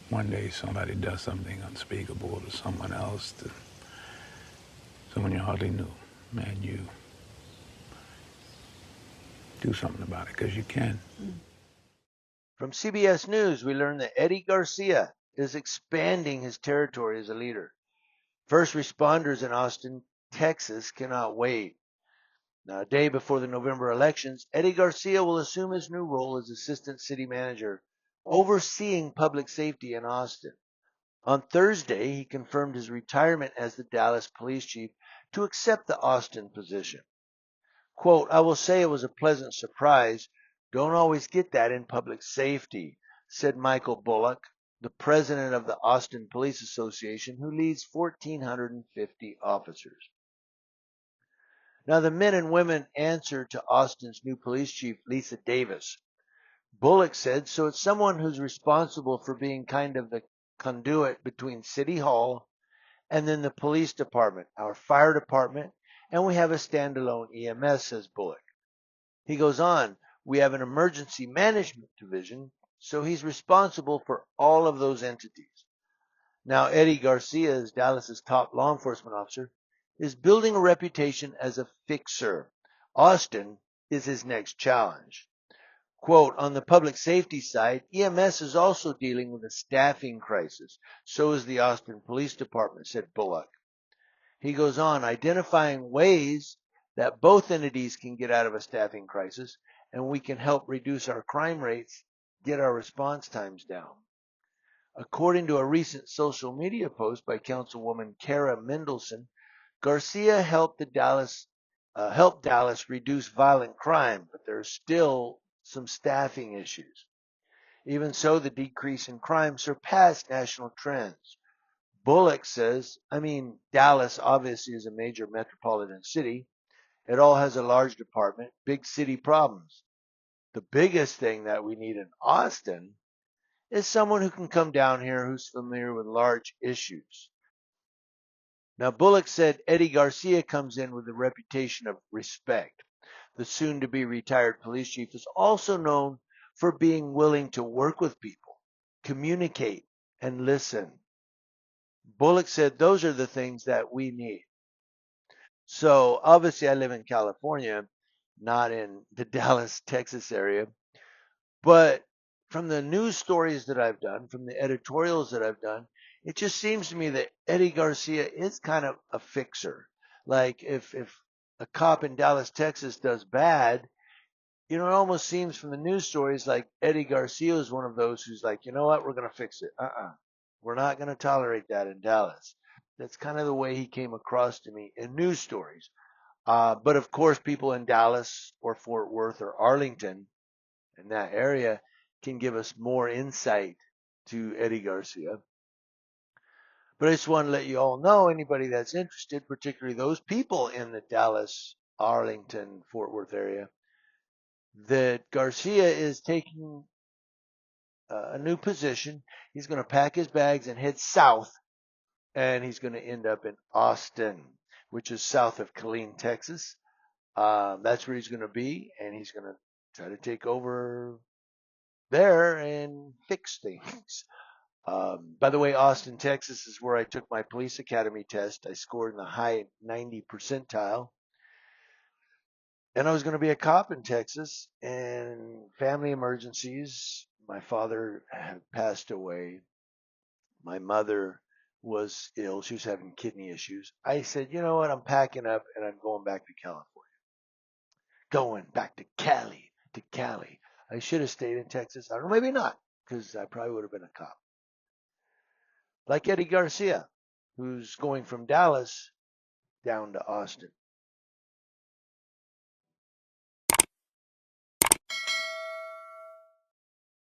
one day somebody does something unspeakable to someone else, to someone you hardly knew, and you do something about it because you can. From CBS News, we learn that Eddie Garcia is expanding his territory as a leader. First responders in Austin, Texas cannot wait. Now, a day before the November elections, Eddie Garcia will assume his new role as assistant city manager, overseeing public safety in Austin. On Thursday, he confirmed his retirement as the Dallas police chief to accept the Austin position. Quote, I will say it was a pleasant surprise. Don't always get that in public safety, said Michael Bullock, the president of the Austin Police Association, who leads 1,450 officers. Now, the men and women answer to Austin's new police chief, Lisa Davis. Bullock said, so it's someone who's responsible for being kind of the conduit between City Hall and then the police department, our fire department, and we have a standalone EMS, says Bullock. He goes on, we have an emergency management division, so he's responsible for all of those entities. Now, Eddie Garcia, as Dallas's top law enforcement officer, is building a reputation as a fixer. Austin is his next challenge. Quote, on the public safety side, EMS is also dealing with a staffing crisis. So is the Austin Police Department, said Bullock. He goes on, identifying ways that both entities can get out of a staffing crisis and we can help reduce our crime rates, get our response times down. According to a recent social media post by Councilwoman Kara Mendelson, Garcia helped Dallas reduce violent crime, but there are still some staffing issues. Even so, the decrease in crime surpassed national trends. Bullock says, Dallas obviously is a major metropolitan city. It all has a large department, big city problems. The biggest thing that we need in Austin is someone who can come down here who's familiar with large issues. Now, Bullock said Eddie Garcia comes in with a reputation of respect. The soon to be retired police chief is also known for being willing to work with people, communicate, and listen. Bullock said those are the things that we need. So obviously, I live in California, not in the Dallas, Texas area. But from the news stories that I've done, from the editorials that I've done, it just seems to me that Eddie Garcia is kind of a fixer. Like if a cop in Dallas, Texas does bad, it almost seems from the news stories like Eddie Garcia is one of those who's like, you know what, we're going to fix it. We're not going to tolerate that in Dallas. That's kind of the way he came across to me in news stories. But of course, people in Dallas or Fort Worth or Arlington in that area can give us more insight to Eddie Garcia. But I just want to let you all know, anybody that's interested, particularly those people in the Dallas, Arlington, Fort Worth area, that Garcia is taking a new position. He's going to pack his bags and head south, and he's going to end up in Austin, which is south of Killeen, Texas. That's where he's going to be, and he's going to try to take over there and fix things. By the way, Austin, Texas is where I took my police academy test. I scored in the high 90 percentile. And I was going to be a cop in Texas, and family emergencies. My father had passed away. My mother was ill. She was having kidney issues. I said, you know what? I'm packing up and I'm going back to California. Going back to Cali, to Cali. I should have stayed in Texas. I don't know, maybe not, because I probably would have been a cop. Like Eddie Garcia, who's going from Dallas down to Austin.